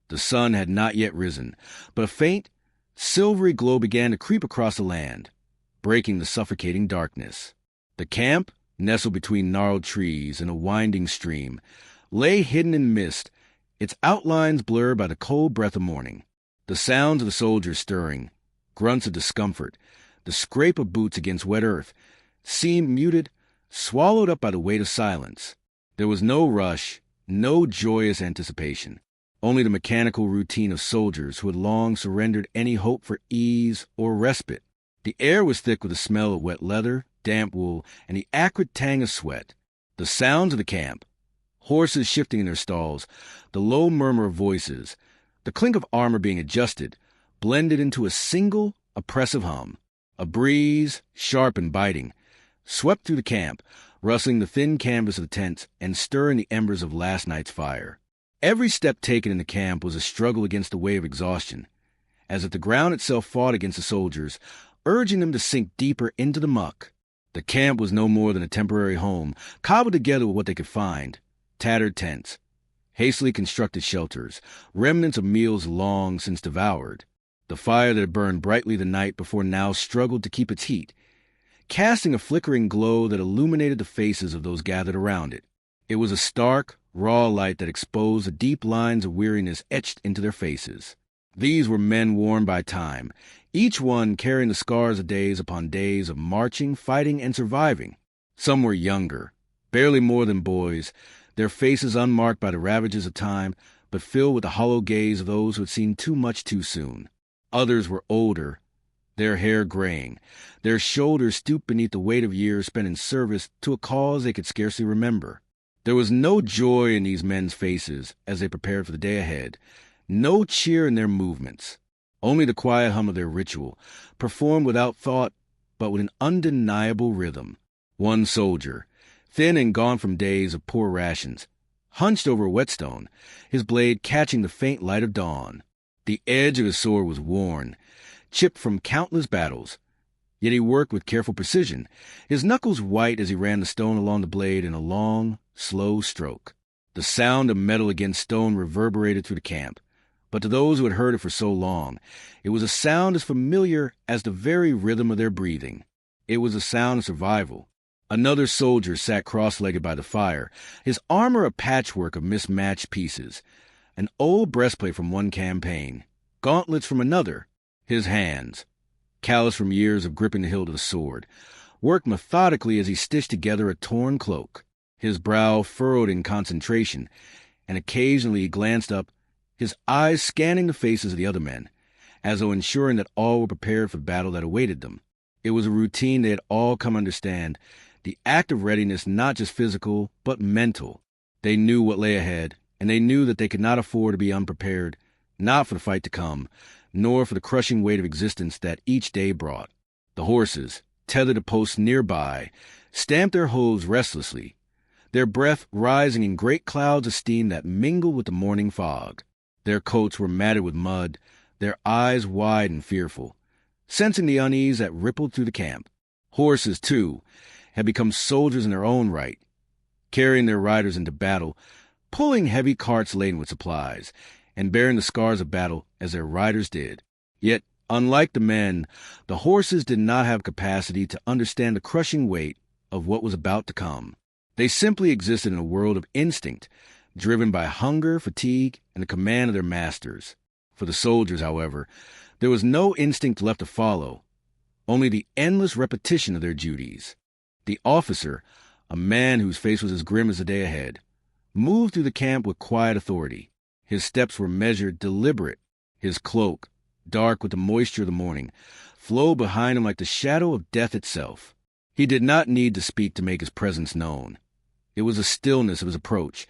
The sun had not yet risen, but a faint, silvery glow began to creep across the land, breaking the suffocating darkness. The camp, nestled between gnarled trees and a winding stream, lay hidden in mist, its outlines blurred by the cold breath of morning. The sounds of the soldiers stirring, grunts of discomfort, the scrape of boots against wet earth, seemed muted, swallowed up by the weight of silence. There was no rush, no joyous anticipation, only the mechanical routine of soldiers who had long surrendered any hope for ease or respite. The air was thick with the smell of wet leather, damp wool, and the acrid tang of sweat. The sounds of the camp, horses shifting in their stalls, the low murmur of voices, the clink of armor being adjusted, blended into a single, oppressive hum. A breeze, sharp and biting, swept through the camp, rustling the thin canvas of the tents and stirring the embers of last night's fire. Every step taken in the camp was a struggle against the wave of exhaustion, as if the ground itself fought against the soldiers, urging them to sink deeper into the muck. The camp was no more than a temporary home, cobbled together with what they could find: tattered tents, hastily constructed shelters, remnants of meals long since devoured. The fire that had burned brightly the night before now struggled to keep its heat, casting a flickering glow that illuminated the faces of those gathered around it. It was a stark, raw light that exposed the deep lines of weariness etched into their faces. These were men worn by time, each one carrying the scars of days upon days of marching, fighting, and surviving. Some were younger, barely more than boys, their faces unmarked by the ravages of time, but filled with the hollow gaze of those who had seen too much too soon. Others were older, their hair graying, their shoulders stooped beneath the weight of years spent in service to a cause they could scarcely remember. There was no joy in these men's faces as they prepared for the day ahead, no cheer in their movements, only the quiet hum of their ritual, performed without thought but with an undeniable rhythm. One soldier, thin and gaunt from days of poor rations, hunched over a whetstone, his blade catching the faint light of dawn. The edge of his sword was worn, chipped from countless battles, yet he worked with careful precision, his knuckles white as he ran the stone along the blade in a long, slow stroke. The sound of metal against stone reverberated through the camp, but to those who had heard it for so long, it was a sound as familiar as the very rhythm of their breathing. It was a sound of survival. Another soldier sat cross-legged by the fire, his armor a patchwork of mismatched pieces, an old breastplate from one campaign, gauntlets from another. His hands, calloused from years of gripping the hilt of the sword, worked methodically as he stitched together a torn cloak. His brow furrowed in concentration, and occasionally he glanced up, his eyes scanning the faces of the other men, as though ensuring that all were prepared for the battle that awaited them. It was a routine they had all come to understand, the act of readiness not just physical, but mental. They knew what lay ahead, and they knew that they could not afford to be unprepared, not for the fight to come, nor for the crushing weight of existence that each day brought. The horses, tethered to posts nearby, stamped their hooves restlessly, their breath rising in great clouds of steam that mingled with the morning fog. Their coats were matted with mud, their eyes wide and fearful, sensing the unease that rippled through the camp. Horses, too, had become soldiers in their own right, carrying their riders into battle, pulling heavy carts laden with supplies, and bearing the scars of battle as their riders did. Yet, unlike the men, the horses did not have capacity to understand the crushing weight of what was about to come. They simply existed in a world of instinct, driven by hunger, fatigue, and the command of their masters. For the soldiers, however, there was no instinct left to follow, only the endless repetition of their duties. The officer, a man whose face was as grim as the day ahead, moved through the camp with quiet authority. His steps were measured, deliberate. His cloak, dark with the moisture of the morning, flowed behind him like the shadow of death itself. He did not need to speak to make his presence known. It was the stillness of his approach,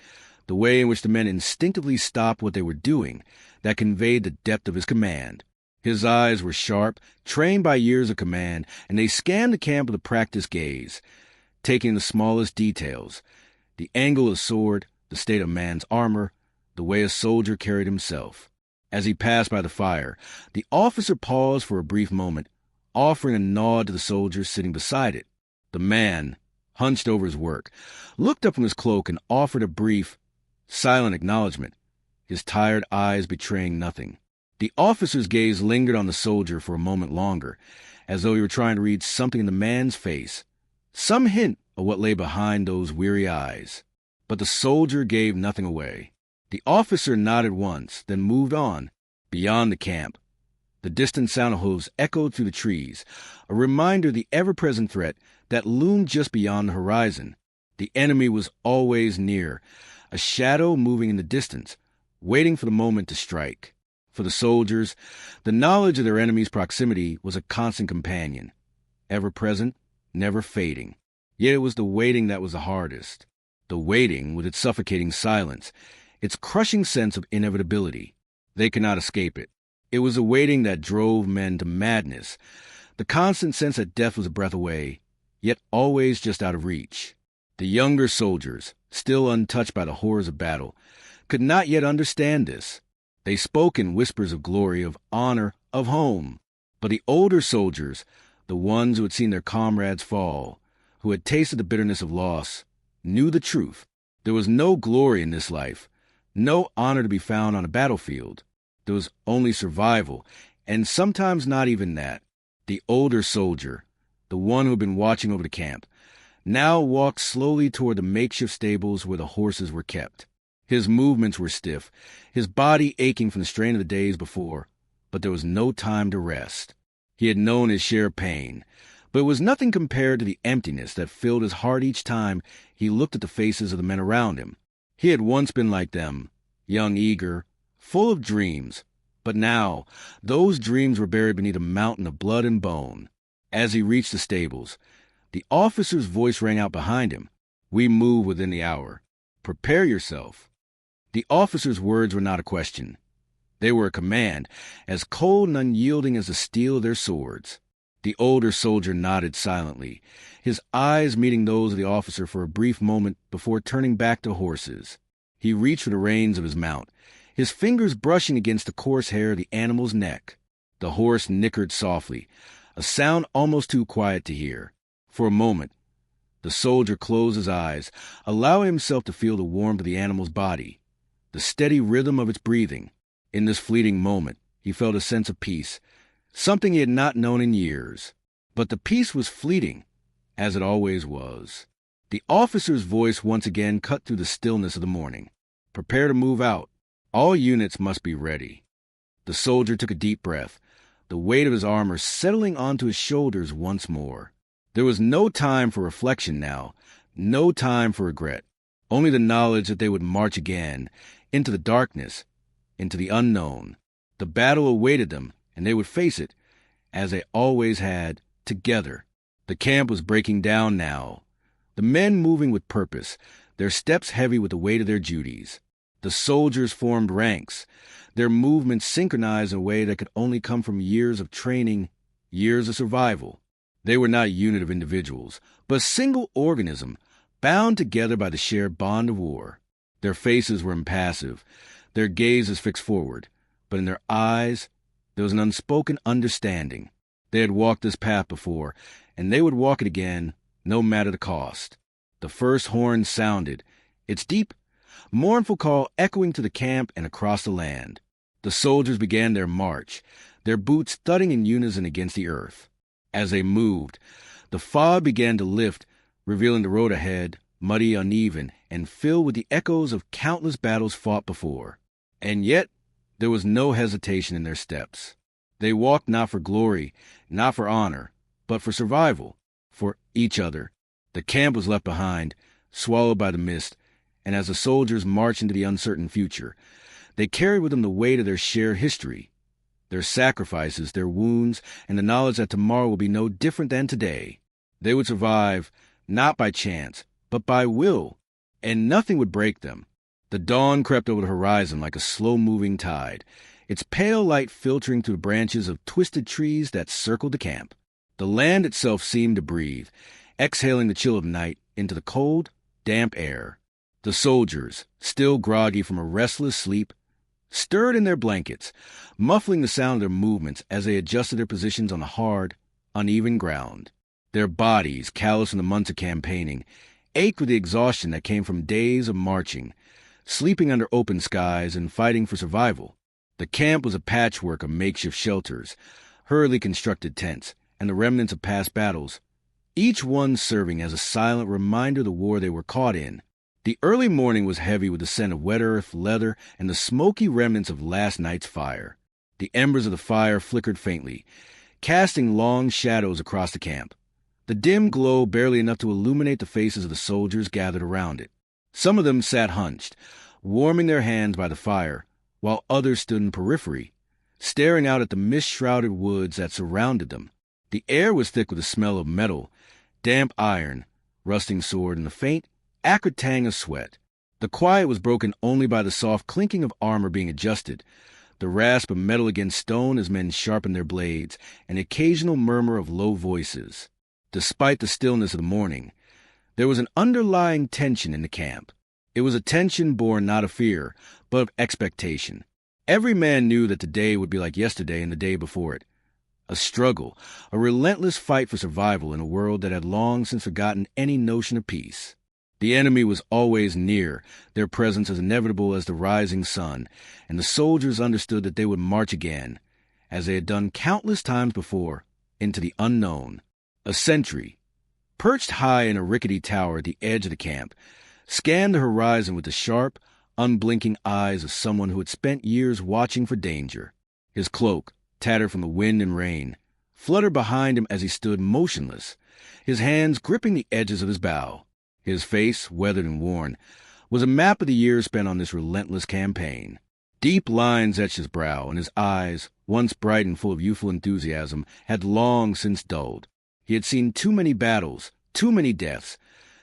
the way in which the men instinctively stopped what they were doing, that conveyed the depth of his command. His eyes were sharp, trained by years of command, and they scanned the camp with a practiced gaze, taking the smallest details, the angle of the sword, the state of man's armor, the way a soldier carried himself. As he passed by the fire, the officer paused for a brief moment, offering a nod to the soldiers sitting beside it. The man, hunched over his work, looked up from his cloak and offered a brief, silent acknowledgment, his tired eyes betraying nothing. The officer's gaze lingered on the soldier for a moment longer, as though he were trying to read something in the man's face, some hint of what lay behind those weary eyes. But the soldier gave nothing away. The officer nodded once, then moved on, beyond the camp. The distant sound of hooves echoed through the trees, a reminder of the ever-present threat that loomed just beyond the horizon. The enemy was always near, a shadow moving in the distance, waiting for the moment to strike. For the soldiers, the knowledge of their enemy's proximity was a constant companion, ever-present, never fading. Yet it was the waiting that was the hardest. The waiting, with its suffocating silence, its crushing sense of inevitability. They could not escape it. It was a waiting that drove men to madness, the constant sense that death was a breath away, yet always just out of reach. The younger soldiers, still untouched by the horrors of battle, could not yet understand this. They spoke in whispers of glory, of honor, of home. But the older soldiers, the ones who had seen their comrades fall, who had tasted the bitterness of loss, knew the truth. There was no glory in this life, no honor to be found on a battlefield. There was only survival, and sometimes not even that. The older soldier, the one who had been watching over the camp, now walked slowly toward the makeshift stables where the horses were kept. His movements were stiff, his body aching from the strain of the days before, but there was no time to rest. He had known his share of pain, but it was nothing compared to the emptiness that filled his heart each time he looked at the faces of the men around him. He had once been like them, young, eager, full of dreams, but now those dreams were buried beneath a mountain of blood and bone. As he reached the stables, the officer's voice rang out behind him. "We move within the hour. Prepare yourself." The officer's words were not a question. They were a command, as cold and unyielding as the steel of their swords. The older soldier nodded silently, his eyes meeting those of the officer for a brief moment before turning back to horses. He reached for the reins of his mount, his fingers brushing against the coarse hair of the animal's neck. The horse nickered softly, a sound almost too quiet to hear. For a moment, the soldier closed his eyes, allowing himself to feel the warmth of the animal's body, the steady rhythm of its breathing. In this fleeting moment, he felt a sense of peace, something he had not known in years. But the peace was fleeting, as it always was. The officer's voice once again cut through the stillness of the morning. "Prepare to move out. All units must be ready." The soldier took a deep breath, the weight of his armor settling onto his shoulders once more. There was no time for reflection now, no time for regret, only the knowledge that they would march again, into the darkness, into the unknown. The battle awaited them, and they would face it, as they always had, together. The camp was breaking down now, the men moving with purpose, their steps heavy with the weight of their duties. The soldiers formed ranks, their movements synchronized in a way that could only come from years of training, years of survival. They were not a unit of individuals, but a single organism, bound together by the shared bond of war. Their faces were impassive, their gazes fixed forward, but in their eyes there was an unspoken understanding. They had walked this path before, and they would walk it again, no matter the cost. The first horn sounded, its deep, mournful call echoing to the camp and across the land. The soldiers began their march, their boots thudding in unison against the earth. As they moved, the fog began to lift, revealing the road ahead, muddy, uneven, and filled with the echoes of countless battles fought before. And yet, there was no hesitation in their steps. They walked not for glory, not for honor, but for survival, for each other. The camp was left behind, swallowed by the mist, and as the soldiers marched into the uncertain future, they carried with them the weight of their shared history, their sacrifices, their wounds, and the knowledge that tomorrow will be no different than today. They would survive, not by chance, but by will, and nothing would break them. The dawn crept over the horizon like a slow-moving tide, its pale light filtering through the branches of twisted trees that circled the camp. The land itself seemed to breathe, exhaling the chill of night into the cold, damp air. The soldiers, still groggy from a restless sleep, stirred in their blankets, muffling the sound of their movements as they adjusted their positions on the hard, uneven ground. Their bodies, calloused from the months of campaigning, ached with the exhaustion that came from days of marching, sleeping under open skies and fighting for survival. The camp was a patchwork of makeshift shelters, hurriedly constructed tents, and the remnants of past battles, each one serving as a silent reminder of the war they were caught in. The early morning was heavy with the scent of wet earth, leather, and the smoky remnants of last night's fire. The embers of the fire flickered faintly, casting long shadows across the camp, the dim glow barely enough to illuminate the faces of the soldiers gathered around it. Some of them sat hunched, warming their hands by the fire, while others stood in the periphery, staring out at the mist-shrouded woods that surrounded them. The air was thick with the smell of metal, damp iron, rusting sword, and the faint, acrid tang of sweat. The quiet was broken only by the soft clinking of armor being adjusted, the rasp of metal against stone as men sharpened their blades, and the occasional murmur of low voices. Despite the stillness of the morning, there was an underlying tension in the camp. It was a tension born not of fear, but of expectation. Every man knew that the day would be like yesterday and the day before it. A struggle, a relentless fight for survival in a world that had long since forgotten any notion of peace. The enemy was always near, their presence as inevitable as the rising sun, and the soldiers understood that they would march again, as they had done countless times before, into the unknown. A sentry, perched high in a rickety tower at the edge of the camp, scanned the horizon with the sharp, unblinking eyes of someone who had spent years watching for danger. His cloak, tattered from the wind and rain, fluttered behind him as he stood motionless, his hands gripping the edges of his bow. His face, weathered and worn, was a map of the years spent on this relentless campaign. Deep lines etched his brow, and his eyes, once bright and full of youthful enthusiasm, had long since dulled. He had seen too many battles, too many deaths,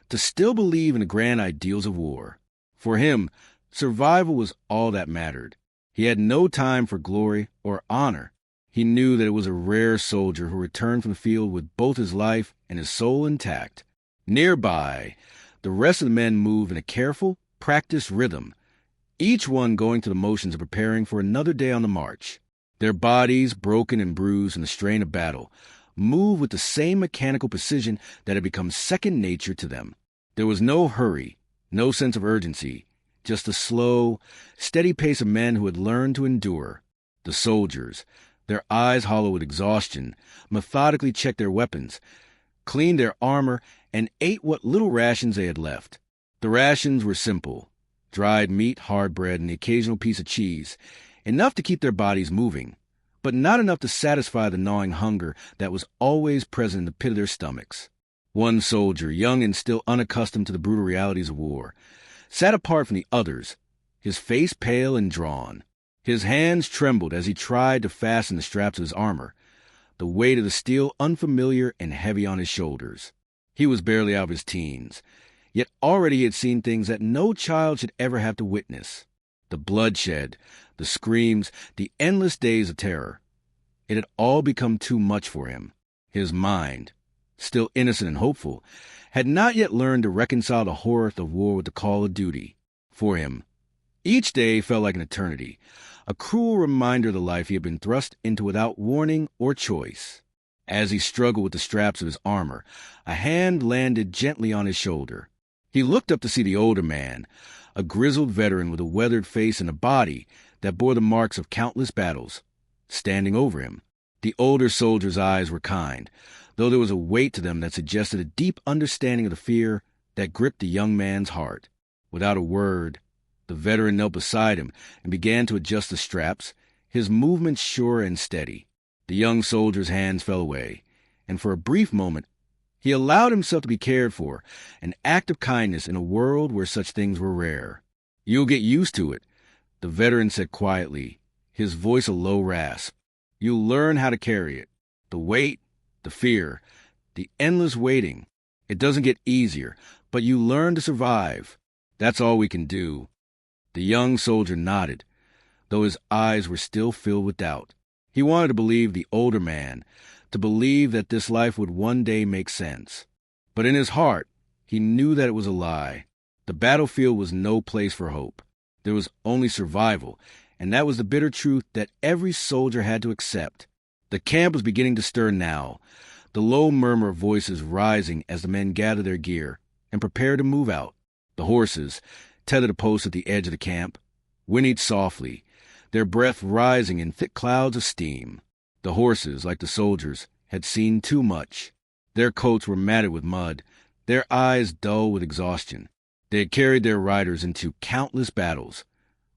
to still believe in the grand ideals of war. For him, survival was all that mattered. He had no time for glory or honor. He knew that it was a rare soldier who returned from the field with both his life and his soul intact. Nearby, the rest of the men moved in a careful, practiced rhythm, each one going through the motions of preparing for another day on the march. Their bodies, broken and bruised in the strain of battle, moved with the same mechanical precision that had become second nature to them. There was no hurry, no sense of urgency, just a slow, steady pace of men who had learned to endure. The soldiers, their eyes hollow with exhaustion, methodically checked their weapons, cleaned their armor, and ate what little rations they had left. The rations were simple: dried meat, hard bread, and the occasional piece of cheese, enough to keep their bodies moving, but not enough to satisfy the gnawing hunger that was always present in the pit of their stomachs. One soldier, young and still unaccustomed to the brutal realities of war, sat apart from the others, his face pale and drawn. His hands trembled as he tried to fasten the straps of his armor, the weight of the steel unfamiliar and heavy on his shoulders. He was barely out of his teens, yet already he had seen things that no child should ever have to witness. The bloodshed, the screams, the endless days of terror. It had all become too much for him. His mind, still innocent and hopeful, had not yet learned to reconcile the horror of war with the call of duty. For him, each day felt like an eternity, a cruel reminder of the life he had been thrust into without warning or choice. As he struggled with the straps of his armor, a hand landed gently on his shoulder. He looked up to see the older man, a grizzled veteran with a weathered face and a body that bore the marks of countless battles, standing over him. The older soldier's eyes were kind, though there was a weight to them that suggested a deep understanding of the fear that gripped the young man's heart. Without a word, the veteran knelt beside him and began to adjust the straps, his movements sure and steady. The young soldier's hands fell away, and for a brief moment he allowed himself to be cared for, an act of kindness in a world where such things were rare. "You'll get used to it," the veteran said quietly, his voice a low rasp. "You'll learn how to carry it. The weight, the fear, the endless waiting. It doesn't get easier, but you learn to survive. That's all we can do." The young soldier nodded, though his eyes were still filled with doubt. He wanted to believe the older man, to believe that this life would one day make sense. But in his heart, he knew that it was a lie. The battlefield was no place for hope. There was only survival, and that was the bitter truth that every soldier had to accept. The camp was beginning to stir now, the low murmur of voices rising as the men gathered their gear and prepared to move out. The horses, tethered a post at the edge of the camp, whinnied softly, their breath rising in thick clouds of steam. The horses, like the soldiers, had seen too much. Their coats were matted with mud, their eyes dull with exhaustion. They had carried their riders into countless battles,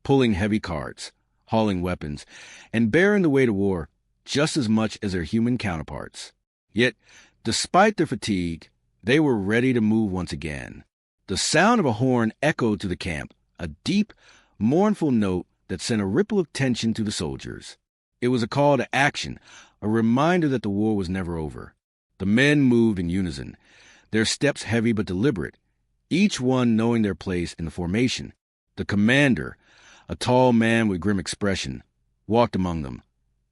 pulling heavy carts, hauling weapons, and bearing the weight of war just as much as their human counterparts. Yet, despite their fatigue, they were ready to move once again. The sound of a horn echoed through the camp, a deep, mournful note that sent a ripple of tension through the soldiers. It was a call to action, a reminder that the war was never over. The men moved in unison, their steps heavy but deliberate, each one knowing their place in the formation. The commander, a tall man with grim expression, walked among them,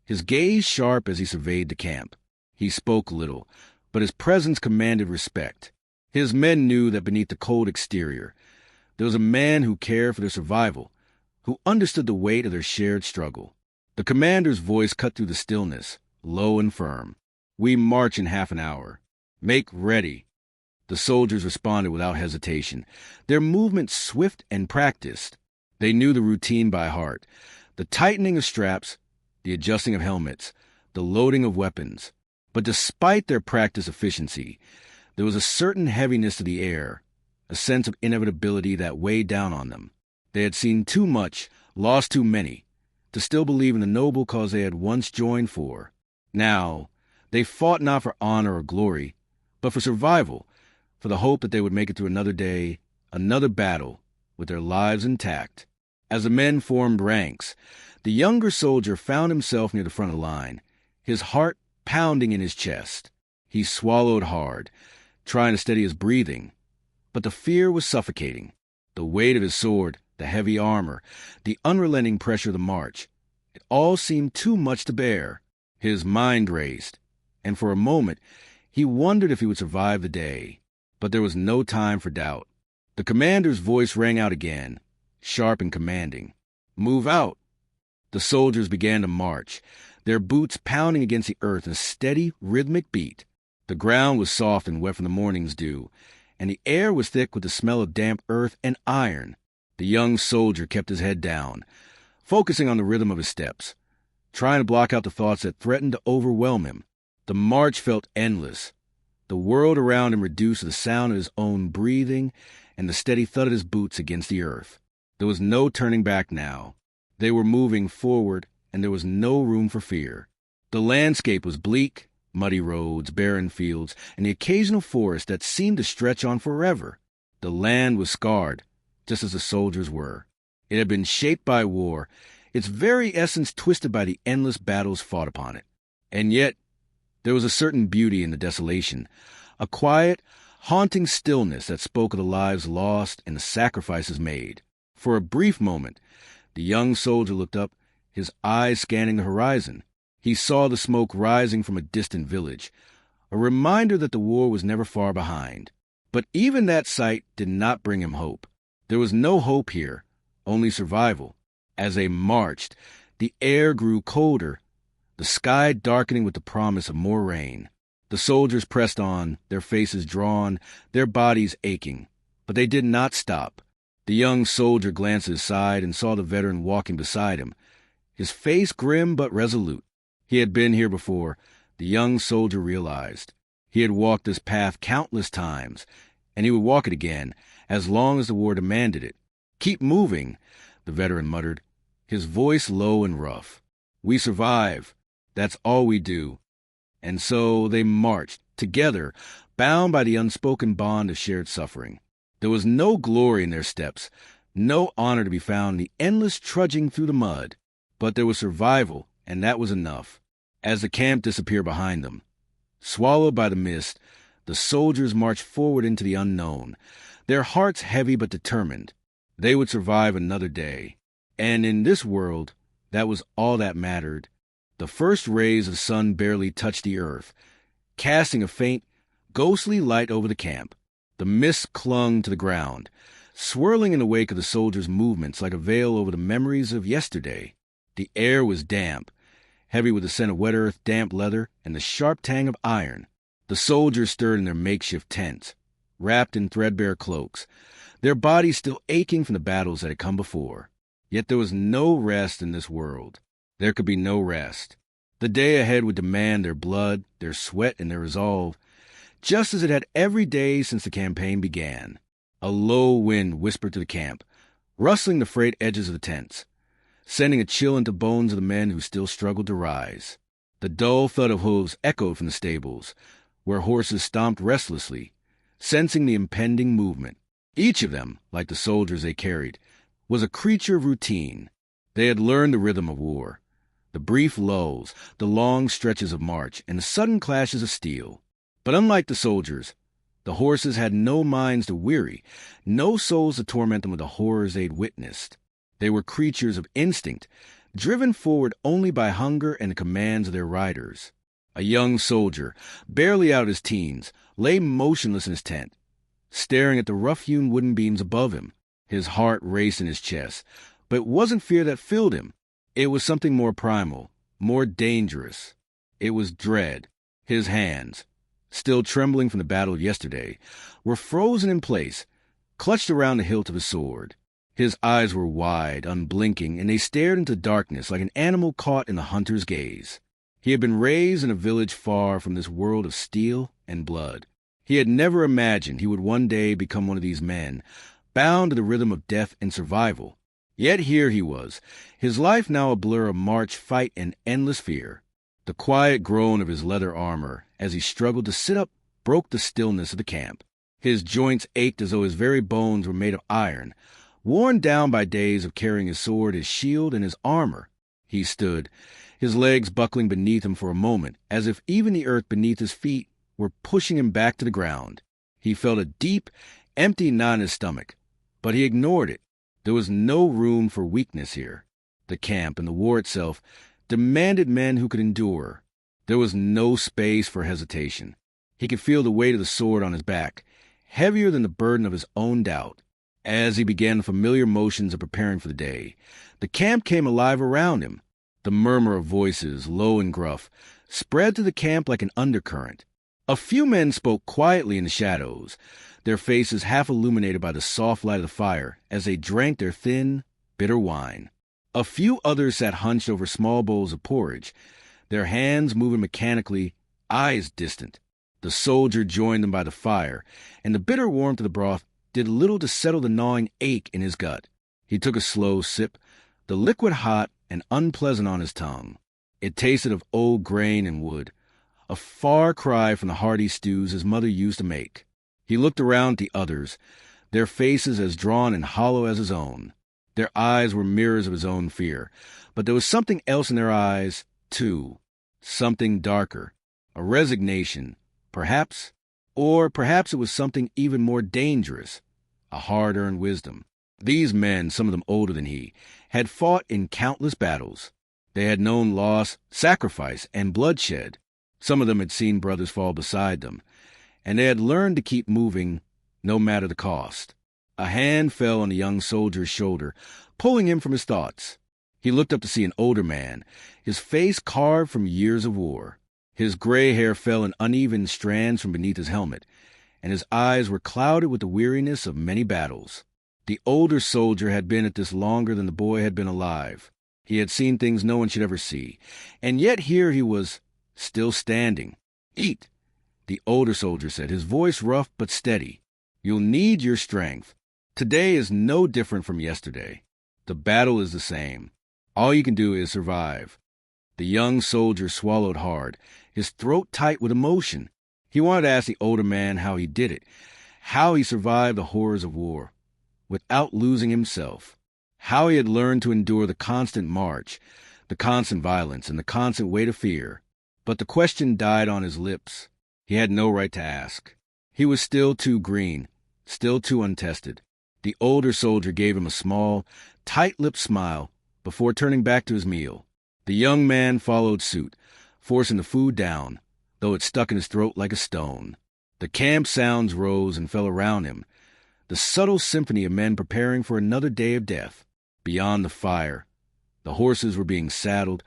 his gaze sharp as he surveyed the camp. He spoke little, but his presence commanded respect. His men knew that beneath the cold exterior, there was a man who cared for their survival, who understood the weight of their shared struggle. The commander's voice cut through the stillness, low and firm. "We march in half an hour. Make ready." The soldiers responded without hesitation, their movements swift and practiced. They knew the routine by heart, the tightening of straps, the adjusting of helmets, the loading of weapons. But despite their practiced efficiency, there was a certain heaviness to the air, a sense of inevitability that weighed down on them. They had seen too much, lost too many, to still believe in the noble cause they had once joined for. Now, they fought not for honor or glory, but for survival, for the hope that they would make it through another day, another battle, with their lives intact. As the men formed ranks, the younger soldier found himself near the front of the line, his heart pounding in his chest. He swallowed hard, trying to steady his breathing, but the fear was suffocating. The weight of his sword, the heavy armor, the unrelenting pressure of the march, it all seemed too much to bear. His mind raced, and for a moment he wondered if he would survive the day. But there was no time for doubt. The commander's voice rang out again, sharp and commanding. "Move out." The soldiers began to march, their boots pounding against the earth in a steady, rhythmic beat. The ground was soft and wet from the morning's dew, and the air was thick with the smell of damp earth and iron. The young soldier kept his head down, focusing on the rhythm of his steps, trying to block out the thoughts that threatened to overwhelm him. The march felt endless, the world around him reduced to the sound of his own breathing and the steady thud of his boots against the earth. There was no turning back now. They were moving forward, and there was no room for fear. The landscape was bleak, muddy roads, barren fields, and the occasional forest that seemed to stretch on forever. The land was scarred, just as the soldiers were. It had been shaped by war, its very essence twisted by the endless battles fought upon it. And yet, there was a certain beauty in the desolation, a quiet, haunting stillness that spoke of the lives lost and the sacrifices made. For a brief moment, the young soldier looked up, his eyes scanning the horizon. He saw the smoke rising from a distant village, a reminder that the war was never far behind. But even that sight did not bring him hope. There was no hope here, only survival. As they marched, the air grew colder, the sky darkening with the promise of more rain. The soldiers pressed on, their faces drawn, their bodies aching. But they did not stop. The young soldier glanced at his side and saw the veteran walking beside him, his face grim but resolute. He had been here before, the young soldier realized. He had walked this path countless times, and he would walk it again, as long as the war demanded it. "Keep moving," the veteran muttered, his voice low and rough. "We survive. That's all we do." And so they marched, together, bound by the unspoken bond of shared suffering. There was no glory in their steps, no honor to be found in the endless trudging through the mud. But there was survival, and that was enough. As the camp disappeared behind them, swallowed by the mist, the soldiers marched forward into the unknown, their hearts heavy but determined. They would survive another day. And in this world, that was all that mattered. The first rays of the sun barely touched the earth, casting a faint, ghostly light over the camp. The mist clung to the ground, swirling in the wake of the soldiers' movements like a veil over the memories of yesterday. The air was damp, heavy with the scent of wet earth, damp leather, and the sharp tang of iron. The soldiers stirred in their makeshift tents, wrapped in threadbare cloaks, their bodies still aching from the battles that had come before. Yet there was no rest in this world. There could be no rest. The day ahead would demand their blood, their sweat, and their resolve, just as it had every day since the campaign began. A low wind whispered to the camp, rustling the frayed edges of the tents, sending a chill into bones of the men who still struggled to rise. The dull thud of hooves echoed from the stables, where horses stomped restlessly, sensing the impending movement. Each of them, like the soldiers they carried, was a creature of routine. They had learned the rhythm of war, the brief lulls, the long stretches of march, and the sudden clashes of steel. But unlike the soldiers, the horses had no minds to weary, no souls to torment them with the horrors they'd witnessed. They were creatures of instinct, driven forward only by hunger and the commands of their riders. A young soldier, barely out of his teens, lay motionless in his tent, staring at the rough-hewn wooden beams above him. His heart raced in his chest, but it wasn't fear that filled him. It was something more primal, more dangerous. It was dread. His hands, still trembling from the battle of yesterday, were frozen in place, clutched around the hilt of his sword. His eyes were wide, unblinking, and they stared into darkness like an animal caught in the hunter's gaze. He had been raised in a village far from this world of steel and blood. He had never imagined he would one day become one of these men, bound to the rhythm of death and survival. Yet here he was, his life now a blur of march, fight, and endless fear. The quiet groan of his leather armor, as he struggled to sit up, broke the stillness of the camp. His joints ached as though his very bones were made of iron, worn down by days of carrying his sword, his shield, and his armor. He stood, his legs buckling beneath him for a moment, as if even the earth beneath his feet were pushing him back to the ground. He felt a deep, empty knot in his stomach, but he ignored it. There was no room for weakness here. The camp and the war itself demanded men who could endure. There was no space for hesitation. He could feel the weight of the sword on his back, heavier than the burden of his own doubt. As he began the familiar motions of preparing for the day, the camp came alive around him. The murmur of voices, low and gruff, spread through the camp like an undercurrent. A few men spoke quietly in the shadows, their faces half illuminated by the soft light of the fire as they drank their thin, bitter wine. A few others sat hunched over small bowls of porridge, their hands moving mechanically, eyes distant. The soldier joined them by the fire, and the bitter warmth of the broth did little to settle the gnawing ache in his gut. He took a slow sip, the liquid hot and unpleasant on his tongue. It tasted of old grain and wood, a far cry from the hearty stews his mother used to make. He looked around at the others, their faces as drawn and hollow as his own. Their eyes were mirrors of his own fear, but there was something else in their eyes, too. Something darker, a resignation, perhaps, or perhaps it was something even more dangerous, a hard-earned wisdom. These men, some of them older than he, had fought in countless battles. They had known loss, sacrifice, and bloodshed. Some of them had seen brothers fall beside them, and they had learned to keep moving no matter the cost. A hand fell on the young soldier's shoulder, pulling him from his thoughts. He looked up to see an older man, his face carved from years of war. His gray hair fell in uneven strands from beneath his helmet, and his eyes were clouded with the weariness of many battles. The older soldier had been at this longer than the boy had been alive. He had seen things no one should ever see, and yet here he was, still standing. "Eat," the older soldier said, his voice rough but steady. "You'll need your strength. Today is no different from yesterday. The battle is the same. All you can do is survive." The young soldier swallowed hard, his throat tight with emotion. He wanted to ask the older man how he did it, how he survived the horrors of war, without losing himself, how he had learned to endure the constant march, the constant violence, and the constant weight of fear. But the question died on his lips. He had no right to ask. He was still too green, still too untested. The older soldier gave him a small, tight-lipped smile before turning back to his meal. The young man followed suit, forcing the food down, though it stuck in his throat like a stone. The camp sounds rose and fell around him, the subtle symphony of men preparing for another day of death. Beyond the fire, the horses were being saddled,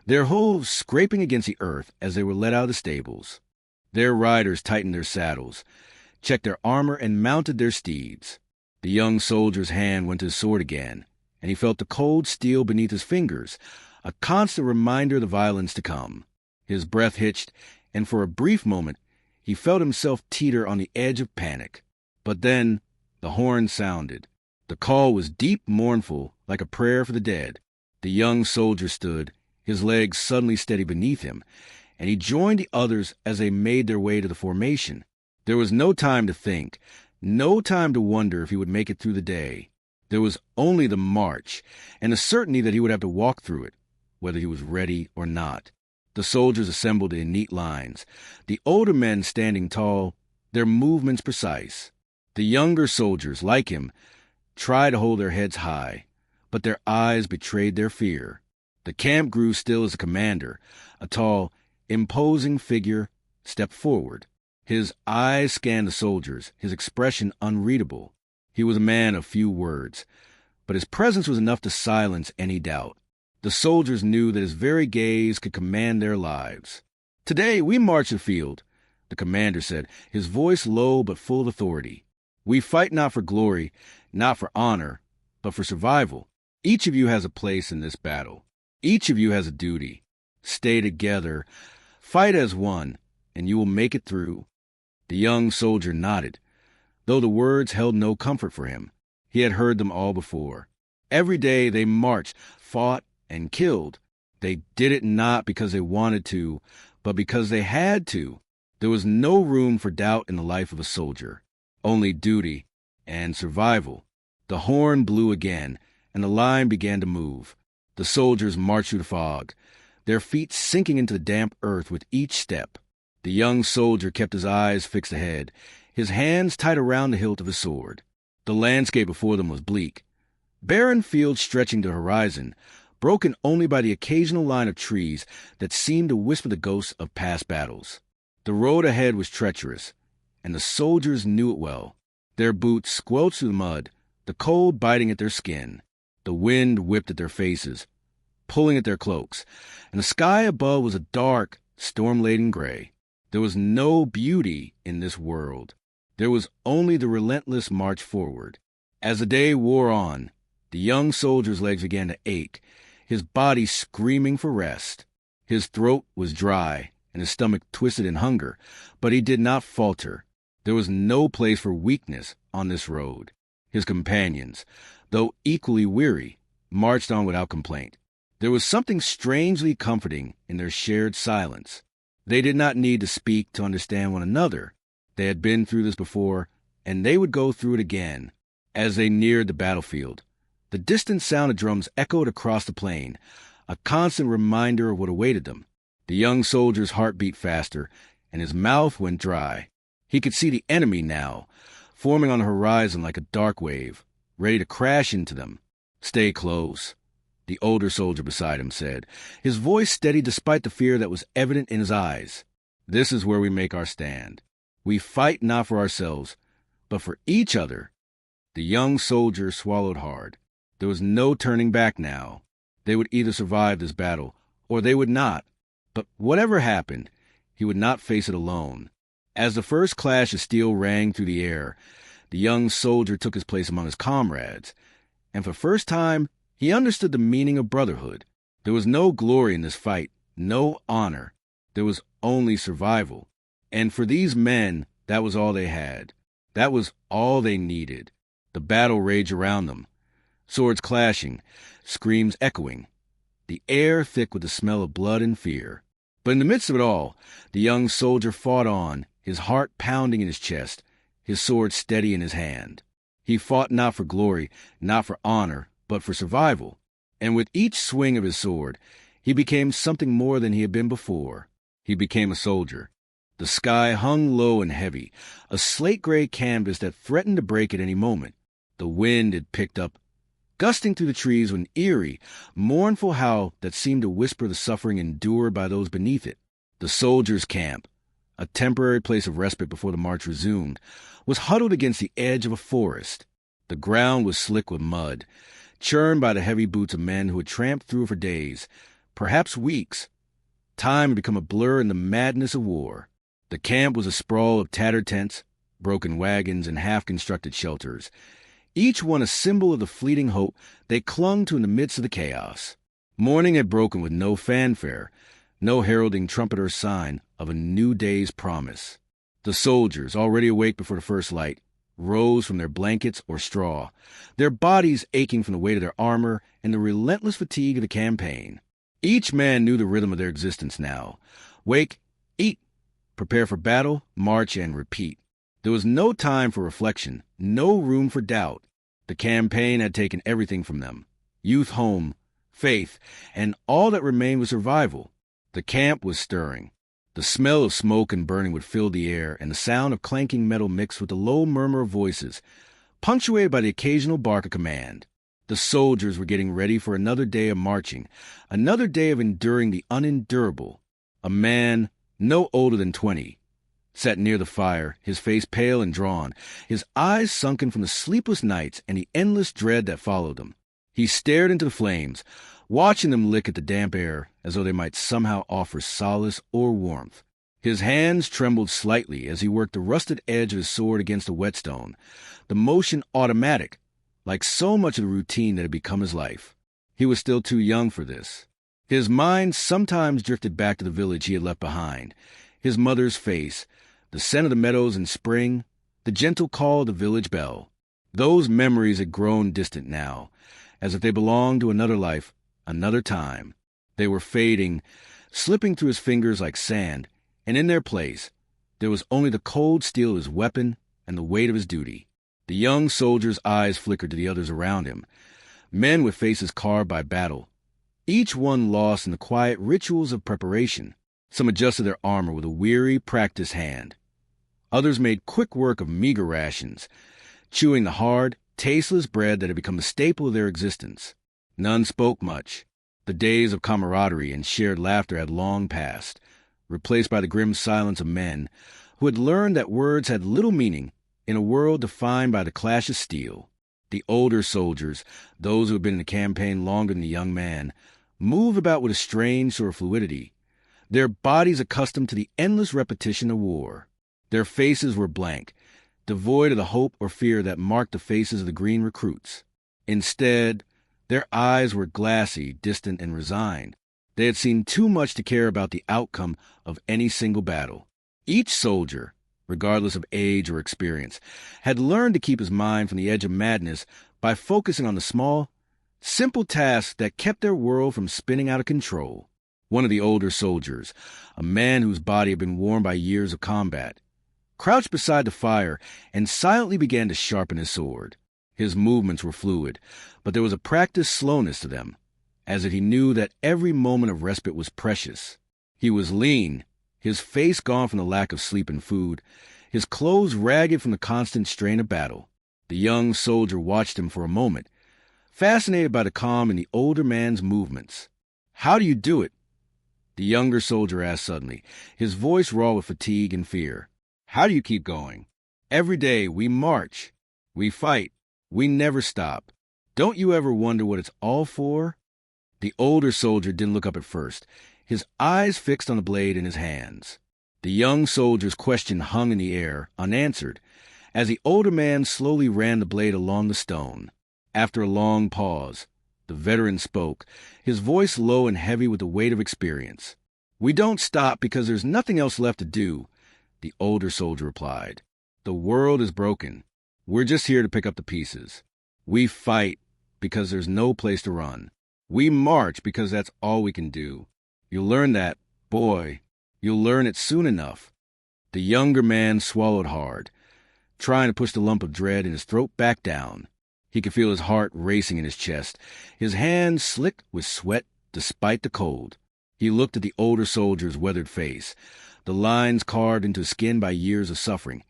their hooves scraping against the earth as they were let out of the stables. Their riders tightened their saddles, checked their armor, and mounted their steeds. The young soldier's hand went to his sword again, and he felt the cold steel beneath his fingers, a constant reminder of the violence to come. His breath hitched, and for a brief moment he felt himself teeter on the edge of panic. But then the horn sounded. The call was deep, mournful, like a prayer for the dead. The young soldier stood, his legs suddenly steady beneath him, and he joined the others as they made their way to the formation. There was no time to think, no time to wonder if he would make it through the day. There was only the march, and the certainty that he would have to walk through it, whether he was ready or not. The soldiers assembled in neat lines, the older men standing tall, their movements precise. The younger soldiers, like him, tried to hold their heads high, but their eyes betrayed their fear. The camp grew still as the commander, a tall, imposing figure, stepped forward. His eyes scanned the soldiers, his expression unreadable. He was a man of few words, but his presence was enough to silence any doubt. The soldiers knew that his very gaze could command their lives. "Today we march the field," the commander said, his voice low but full of authority. "We fight not for glory, not for honor, but for survival. Each of you has a place in this battle. Each of you has a duty. Stay together, fight as one, and you will make it through." The young soldier nodded, though the words held no comfort for him. He had heard them all before. Every day they marched, fought, and killed. They did it not because they wanted to, but because they had to. There was no room for doubt in the life of a soldier, only duty and survival. The horn blew again, and the line began to move. The soldiers marched through the fog, their feet sinking into the damp earth with each step. The young soldier kept his eyes fixed ahead, his hands tight around the hilt of his sword. The landscape before them was bleak. Barren fields stretching to the horizon, broken only by the occasional line of trees that seemed to whisper the ghosts of past battles. The road ahead was treacherous, and the soldiers knew it well. Their boots squelched through the mud, the cold biting at their skin. The wind whipped at their faces, pulling at their cloaks, and the sky above was a dark, storm-laden gray. There was no beauty in this world. There was only the relentless march forward. As the day wore on, the young soldier's legs began to ache, his body screaming for rest. His throat was dry, and his stomach twisted in hunger, but he did not falter. There was no place for weakness on this road. His companions, though equally weary, marched on without complaint. There was something strangely comforting in their shared silence. They did not need to speak to understand one another. They had been through this before, and they would go through it again. As they neared the battlefield, the distant sound of drums echoed across the plain, a constant reminder of what awaited them. The young soldier's heart beat faster, and his mouth went dry. He could see the enemy now, forming on the horizon like a dark wave, ready to crash into them. "Stay close," the older soldier beside him said, his voice steady despite the fear that was evident in his eyes. "This is where we make our stand. We fight not for ourselves, but for each other." The young soldier swallowed hard. There was no turning back now. They would either survive this battle, or they would not. But whatever happened, he would not face it alone. As the first clash of steel rang through the air, the young soldier took his place among his comrades, and for the first time, he understood the meaning of brotherhood. There was no glory in this fight, no honor. There was only survival. And for these men, that was all they had. That was all they needed. The battle raged around them, swords clashing, screams echoing, the air thick with the smell of blood and fear. But in the midst of it all, the young soldier fought on, his heart pounding in his chest, his sword steady in his hand. He fought not for glory, not for honor, but for survival. And with each swing of his sword, he became something more than he had been before. He became a soldier. The sky hung low and heavy, a slate-gray canvas that threatened to break at any moment. The wind had picked up, gusting through the trees with an eerie, mournful howl that seemed to whisper the suffering endured by those beneath it. The soldiers' camp, a temporary place of respite before the march resumed, was huddled against the edge of a forest. The ground was slick with mud, churned by the heavy boots of men who had tramped through for days, perhaps weeks. Time had become a blur in the madness of war. The camp was a sprawl of tattered tents, broken wagons, and half-constructed shelters, each one a symbol of the fleeting hope they clung to in the midst of the chaos. Morning had broken with no fanfare, no heralding trumpet or sign of a new day's promise. The soldiers, already awake before the first light, rose from their blankets or straw, their bodies aching from the weight of their armor and the relentless fatigue of the campaign. Each man knew the rhythm of their existence now. Wake, eat, prepare for battle, march, and repeat. There was no time for reflection, no room for doubt. The campaign had taken everything from them: youth, home, faith, and all that remained was survival. The camp was stirring. The smell of smoke and burning would fill the air, and the sound of clanking metal mixed with the low murmur of voices, punctuated by the occasional bark of command. The soldiers were getting ready for another day of marching, another day of enduring the unendurable. A man, no older than 20, sat near the fire, his face pale and drawn, his eyes sunken from the sleepless nights and the endless dread that followed them. He stared into the flames, watching them lick at the damp air as though they might somehow offer solace or warmth. His hands trembled slightly as he worked the rusted edge of his sword against the whetstone, the motion automatic, like so much of the routine that had become his life. He was still too young for this. His mind sometimes drifted back to the village he had left behind, his mother's face, the scent of the meadows in spring, the gentle call of the village bell. Those memories had grown distant now, as if they belonged to another life, another time. They were fading, slipping through his fingers like sand, and in their place there was only the cold steel of his weapon and the weight of his duty. The young soldier's eyes flickered to the others around him, men with faces carved by battle, each one lost in the quiet rituals of preparation. Some adjusted their armor with a weary, practiced hand. Others made quick work of meager rations, chewing the hard, tasteless bread that had become the staple of their existence. None spoke much. The days of camaraderie and shared laughter had long passed, replaced by the grim silence of men who had learned that words had little meaning in a world defined by the clash of steel. The older soldiers, those who had been in the campaign longer than the young man, moved about with a strange sort of fluidity, their bodies accustomed to the endless repetition of war. Their faces were blank, devoid of the hope or fear that marked the faces of the green recruits. Instead, their eyes were glassy, distant, and resigned. They had seen too much to care about the outcome of any single battle. Each soldier, regardless of age or experience, had learned to keep his mind from the edge of madness by focusing on the small, simple tasks that kept their world from spinning out of control. One of the older soldiers, a man whose body had been worn by years of combat, crouched beside the fire and silently began to sharpen his sword. His movements were fluid, but there was a practiced slowness to them, as if he knew that every moment of respite was precious. He was lean, his face gone from the lack of sleep and food, his clothes ragged from the constant strain of battle. The young soldier watched him for a moment, fascinated by the calm in the older man's movements. "How do you do it?" the younger soldier asked suddenly, his voice raw with fatigue and fear. "How do you keep going? Every day we march, we fight, we never stop. Don't you ever wonder what it's all for?" The older soldier didn't look up at first, his eyes fixed on the blade in his hands. The young soldier's question hung in the air, unanswered, as the older man slowly ran the blade along the stone. After a long pause, the veteran spoke, his voice low and heavy with the weight of experience. "We don't stop because there's nothing else left to do," the older soldier replied. "The world is broken. We're just here to pick up the pieces. We fight because there's no place to run. We march because that's all we can do. You'll learn that, boy. You'll learn it soon enough." The younger man swallowed hard, trying to push the lump of dread in his throat back down. He could feel his heart racing in his chest, his hands slick with sweat despite the cold. He looked at the older soldier's weathered face, the lines carved into his skin by years of suffering,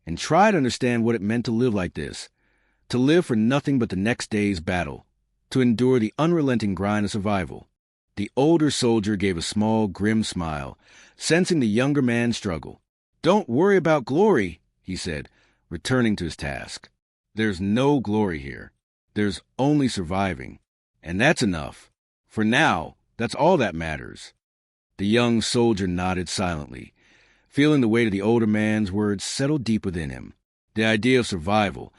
and tried to understand what it meant to live like this, to live for nothing but the next day's battle, to endure the unrelenting grind of survival. The older soldier gave a small, grim smile, sensing the younger man's struggle. "Don't worry about glory," he said, returning to his task. "There's no glory here. There's only surviving. And that's enough. For now, that's all that matters." The young soldier nodded silently, feeling the weight of the older man's words settle deep within him. The idea of survival,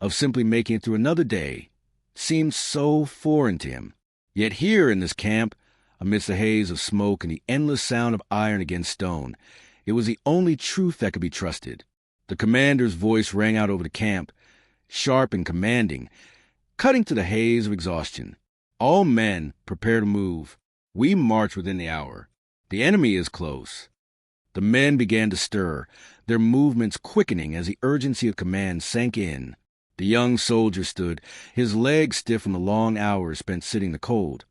of simply making it through another day, seemed so foreign to him. Yet here in this camp, amidst the haze of smoke and the endless sound of iron against stone, it was the only truth that could be trusted. The commander's voice rang out over the camp, sharp and commanding, cutting through the haze of exhaustion. All men, prepare to move. We march within the hour. The enemy is close. The men began to stir, their movements quickening as the urgency of command sank in. The young soldier stood, his legs stiff from the long hours spent sitting in the cold,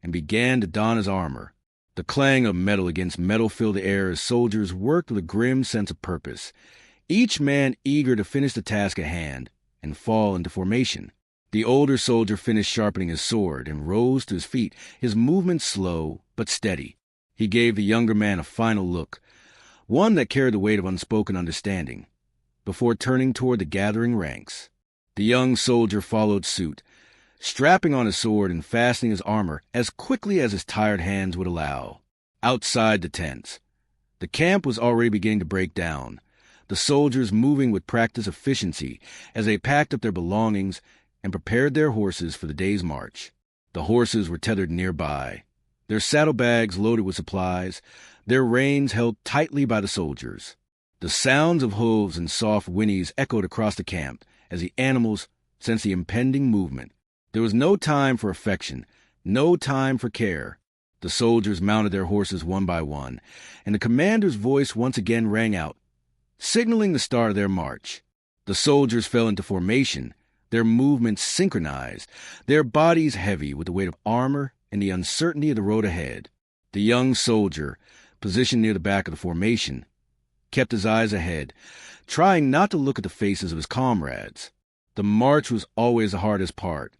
and began to don his armor. The clang of metal against metal filled the air as soldiers worked with a grim sense of purpose, each man eager to finish the task at hand and fall into formation. The older soldier finished sharpening his sword and rose to his feet, his movements slow but steady. He gave the younger man a final look, one that carried the weight of unspoken understanding, before turning toward the gathering ranks. The young soldier followed suit, strapping on his sword and fastening his armor as quickly as his tired hands would allow. Outside the tents, the camp was already beginning to break down, the soldiers moving with practiced efficiency as they packed up their belongings and prepared their horses for the day's march. The horses were tethered nearby, their saddlebags loaded with supplies, their reins held tightly by the soldiers. The sounds of hooves and soft whinnies echoed across the camp as the animals sensed the impending movement. There was no time for affection, no time for care. The soldiers mounted their horses one by one, and the commander's voice once again rang out, signaling the start of their march. The soldiers fell into formation, their movements synchronized, their bodies heavy with the weight of armor and the uncertainty of the road ahead. The young soldier, positioned near the back of the formation, kept his eyes ahead, trying not to look at the faces of his comrades. The march was always the hardest part,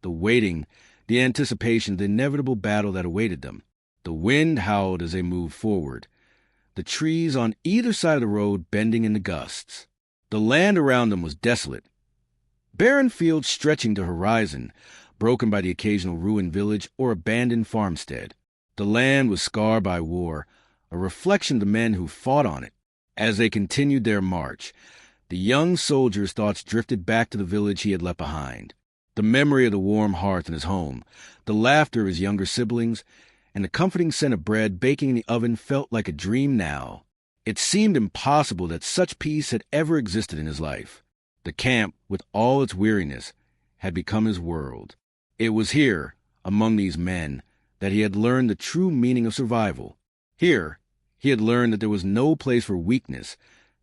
the waiting, the anticipation of the inevitable battle that awaited them. The wind howled as they moved forward, the trees on either side of the road bending in the gusts. The land around them was desolate, barren fields stretching to horizon, broken by the occasional ruined village or abandoned farmstead. The land was scarred by war, a reflection of the men who fought on it. As they continued their march, the young soldier's thoughts drifted back to the village he had left behind. The memory of the warm hearth in his home, the laughter of his younger siblings, and the comforting scent of bread baking in the oven felt like a dream now. It seemed impossible that such peace had ever existed in his life. The camp, with all its weariness, had become his world. It was here, among these men, that he had learned the true meaning of survival. Here, he had learned that there was no place for weakness,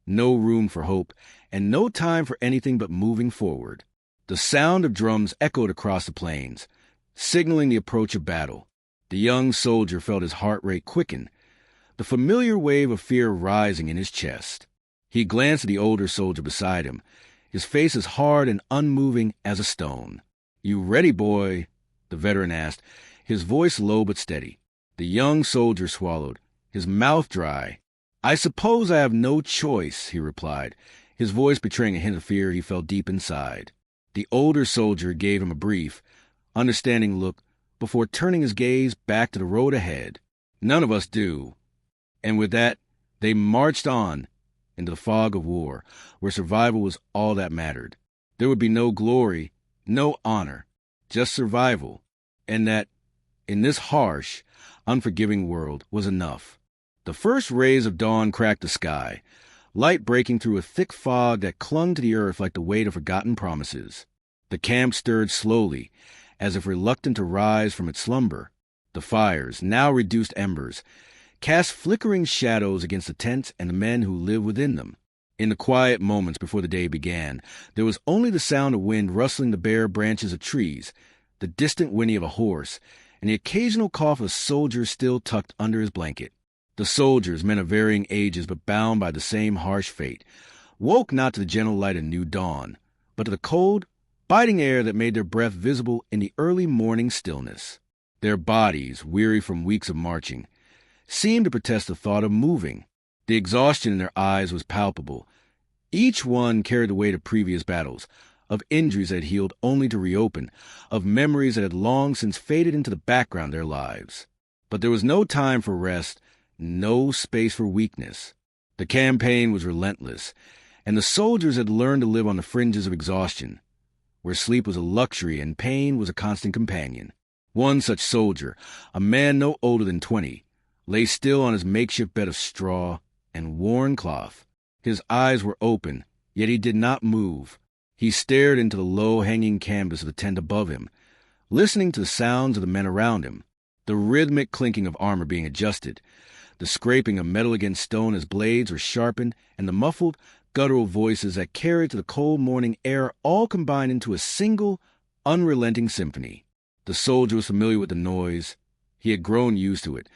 no room for hope, and no time for anything but moving forward. The sound of drums echoed across the plains, signaling the approach of battle. The young soldier felt his heart rate quicken, the familiar wave of fear rising in his chest. He glanced at the older soldier beside him, his face as hard and unmoving as a stone. "You ready, boy?" the veteran asked, his voice low but steady. The young soldier swallowed, his mouth dry. "I suppose I have no choice," he replied, his voice betraying a hint of fear he felt deep inside. The older soldier gave him a brief, understanding look before turning his gaze back to the road ahead. "None of us do." And with that, they marched on into the fog of war, where survival was all that mattered. There would be no glory, no honor, just survival, and that, in this harsh, unforgiving world, was enough. The first rays of dawn cracked the sky, light breaking through a thick fog that clung to the earth like the weight of forgotten promises. The camp stirred slowly, as if reluctant to rise from its slumber. The fires, now reduced embers, cast flickering shadows against the tents and the men who lived within them. In the quiet moments before the day began, there was only the sound of wind rustling the bare branches of trees, the distant whinny of a horse, and the occasional cough of a soldier still tucked under his blanket. The soldiers, men of varying ages but bound by the same harsh fate, woke not to the gentle light of new dawn, but to the cold, biting air that made their breath visible in the early morning stillness. Their bodies, weary from weeks of marching, seemed to protest the thought of moving. The exhaustion in their eyes was palpable. Each one carried the weight of previous battles, of injuries that had healed only to reopen, of memories that had long since faded into the background of their lives. But there was no time for rest, no space for weakness. The campaign was relentless, and the soldiers had learned to live on the fringes of exhaustion, where sleep was a luxury and pain was a constant companion. One such soldier, a man no older than 20, lay still on his makeshift bed of straw and worn cloth. His eyes were open, yet he did not move. He stared into the low-hanging canvas of the tent above him, listening to the sounds of the men around him, the rhythmic clinking of armor being adjusted, the scraping of metal against stone as blades were sharpened, and the muffled, guttural voices that carried to the cold morning air all combined into a single, unrelenting symphony. The soldier was familiar with the noise. He had grown used to it.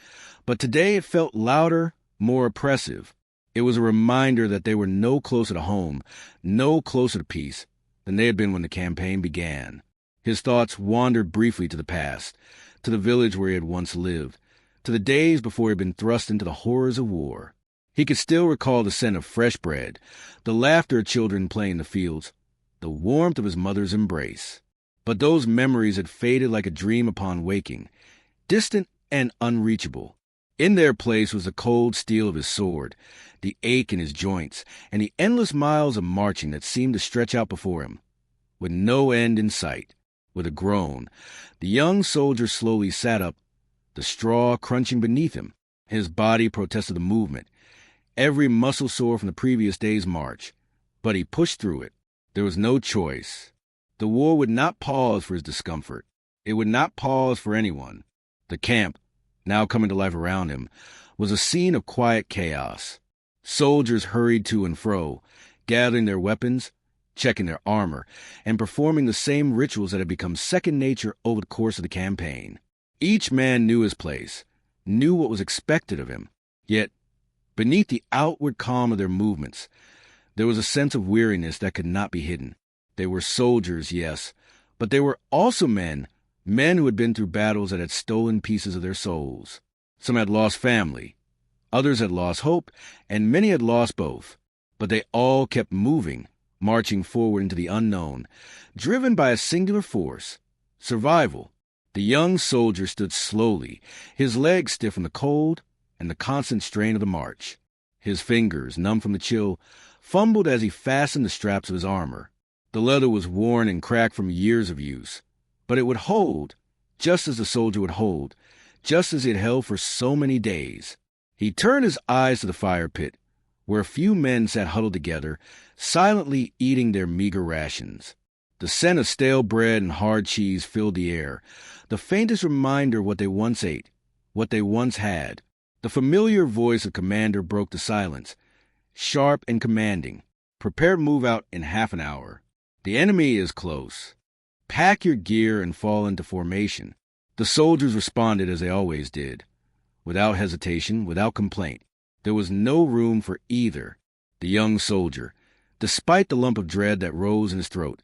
But today it felt louder, more oppressive. It was a reminder that they were no closer to home, no closer to peace, than they had been when the campaign began. His thoughts wandered briefly to the past, to the village where he had once lived, to the days before he had been thrust into the horrors of war. He could still recall the scent of fresh bread, the laughter of children playing in the fields, the warmth of his mother's embrace. But those memories had faded like a dream upon waking, distant and unreachable. In their place was the cold steel of his sword, the ache in his joints, and the endless miles of marching that seemed to stretch out before him, with no end in sight. With a groan, the young soldier slowly sat up, the straw crunching beneath him. His body protested the movement, every muscle sore from the previous day's march. But he pushed through it. There was no choice. The war would not pause for his discomfort. It would not pause for anyone. The camp, now coming to life around him, was a scene of quiet chaos. Soldiers hurried to and fro, gathering their weapons, checking their armor, and performing the same rituals that had become second nature over the course of the campaign. Each man knew his place, knew what was expected of him. Yet, beneath the outward calm of their movements, there was a sense of weariness that could not be hidden. They were soldiers, yes, but they were also men who had been through battles that had stolen pieces of their souls. Some had lost family, others had lost hope, and many had lost both. But they all kept moving, marching forward into the unknown, driven by a singular force, survival. The young soldier stood slowly, his legs stiff from the cold and the constant strain of the march. His fingers, numb from the chill, fumbled as he fastened the straps of his armor. The leather was worn and cracked from years of use, but it would hold, just as the soldier would hold, just as it held for so many days. He turned his eyes to the fire pit, where a few men sat huddled together, silently eating their meager rations. The scent of stale bread and hard cheese filled the air, the faintest reminder of what they once ate, what they once had. The familiar voice of commander broke the silence, sharp and commanding. Prepare to move out in half an hour. The enemy is close. Pack your gear and fall into formation. The soldiers responded as they always did, without hesitation, without complaint. There was no room for either. The young soldier, despite the lump of dread that rose in his throat,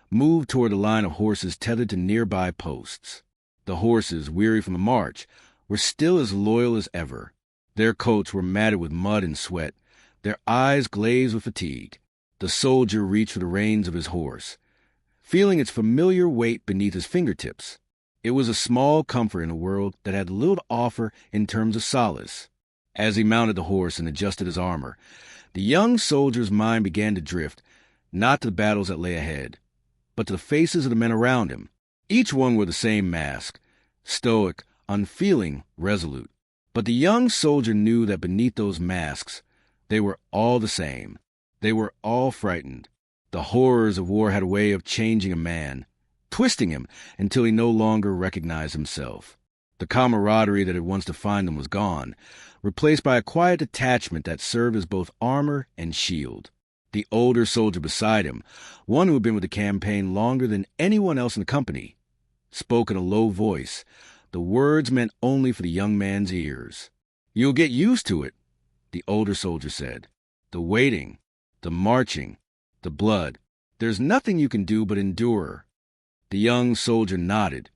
moved toward the line of horses tethered to nearby posts. The horses, weary from the march, were still as loyal as ever. Their coats were matted with mud and sweat, their eyes glazed with fatigue. The soldier reached for the reins of his horse, feeling its familiar weight beneath his fingertips. It was a small comfort in a world that had little to offer in terms of solace. As he mounted the horse and adjusted his armor, the young soldier's mind began to drift, not to the battles that lay ahead, but to the faces of the men around him. Each one wore the same mask, stoic, unfeeling, resolute. But the young soldier knew that beneath those masks, they were all the same. They were all frightened. The horrors of war had a way of changing a man, twisting him until he no longer recognized himself. The camaraderie that had once defined them was gone, replaced by a quiet detachment that served as both armor and shield. The older soldier beside him, one who had been with the campaign longer than anyone else in the company, spoke in a low voice, the words meant only for the young man's ears. "You'll get used to it," the older soldier said. "The waiting, the marching, the blood. There's nothing you can do but endure." The young soldier nodded,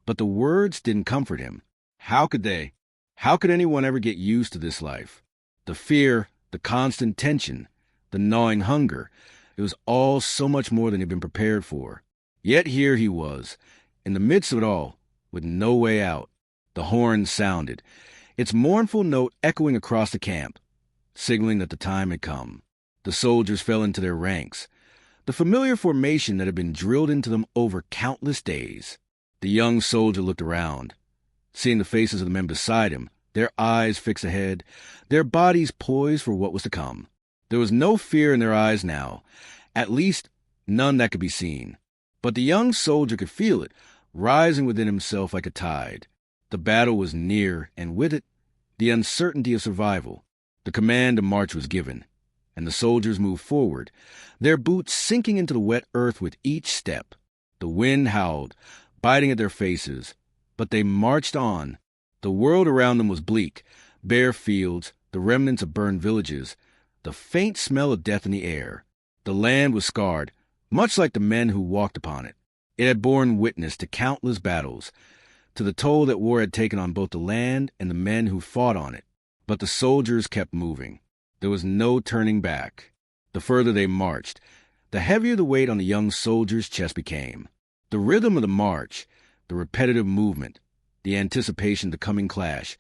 but the words didn't comfort him. How could they? How could anyone ever get used to this life? The fear, the constant tension, the gnawing hunger, it was all so much more than he'd been prepared for. Yet here he was, in the midst of it all, with no way out. The horn sounded, its mournful note echoing across the camp, signaling that the time had come. The soldiers fell into their ranks, the familiar formation that had been drilled into them over countless days. The young soldier looked around, seeing the faces of the men beside him, their eyes fixed ahead, their bodies poised for what was to come. There was no fear in their eyes now, at least none that could be seen. But the young soldier could feel it, rising within himself like a tide. The battle was near, and with it, the uncertainty of survival. The command to march was given, and the soldiers moved forward, their boots sinking into the wet earth with each step. The wind howled, biting at their faces, but they marched on. The world around them was bleak, bare fields, the remnants of burned villages, the faint smell of death in the air. The land was scarred, much like the men who walked upon it. It had borne witness to countless battles, to the toll that war had taken on both the land and the men who fought on it. But the soldiers kept moving. There was no turning back. The further they marched, the heavier the weight on the young soldier's chest became. The rhythm of the march, the repetitive movement, the anticipation of the coming clash,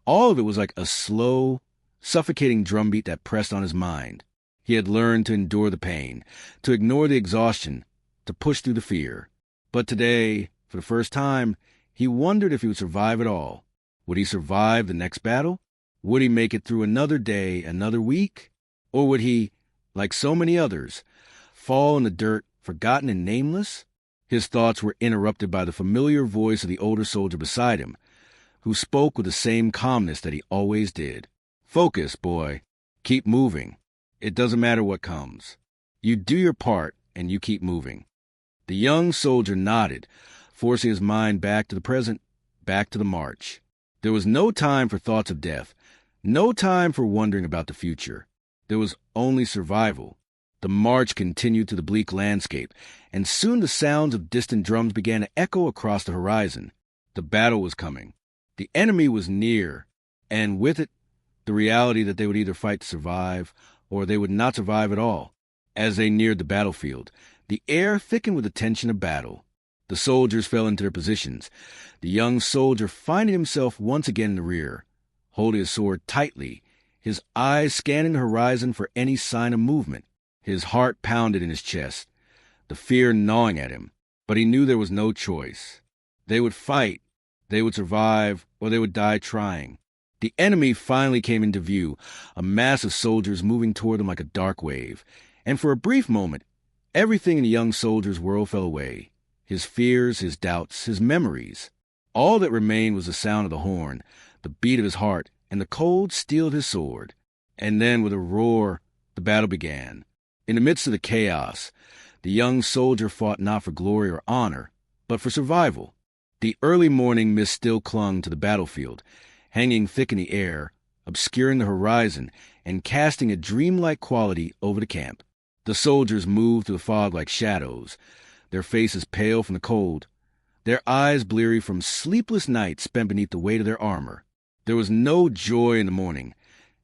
all of it was like a slow, suffocating drumbeat that pressed on his mind. He had learned to endure the pain, to ignore the exhaustion, to push through the fear. But today, for the first time, he wondered if he would survive it all. Would he survive the next battle? Would he make it through another day, another week? Or would he, like so many others, fall in the dirt, forgotten and nameless? His thoughts were interrupted by the familiar voice of the older soldier beside him, who spoke with the same calmness that he always did. "Focus, boy. Keep moving. It doesn't matter what comes. You do your part, and you keep moving." The young soldier nodded, forcing his mind back to the present, back to the march. There was no time for thoughts of death, no time for wondering about the future. There was only survival. The march continued through the bleak landscape, and soon the sounds of distant drums began to echo across the horizon. The battle was coming. The enemy was near, and with it, the reality that they would either fight to survive, or they would not survive at all. As they neared the battlefield, the air thickened with the tension of battle. The soldiers fell into their positions, the young soldier finding himself once again in the rear, holding his sword tightly, his eyes scanning the horizon for any sign of movement. His heart pounded in his chest, the fear gnawing at him, but he knew there was no choice. They would fight, they would survive, or they would die trying. The enemy finally came into view, a mass of soldiers moving toward them like a dark wave, and for a brief moment, everything in the young soldier's world fell away. His fears, his doubts, his memories. All that remained was the sound of the horn, the beat of his heart, and the cold steel of his sword. And then, with a roar, the battle began. In the midst of the chaos, the young soldier fought not for glory or honor, but for survival. The early morning mist still clung to the battlefield, hanging thick in the air, obscuring the horizon, and casting a dreamlike quality over the camp. The soldiers moved through the fog like shadows, their faces pale from the cold, their eyes bleary from sleepless nights spent beneath the weight of their armor. There was no joy in the morning,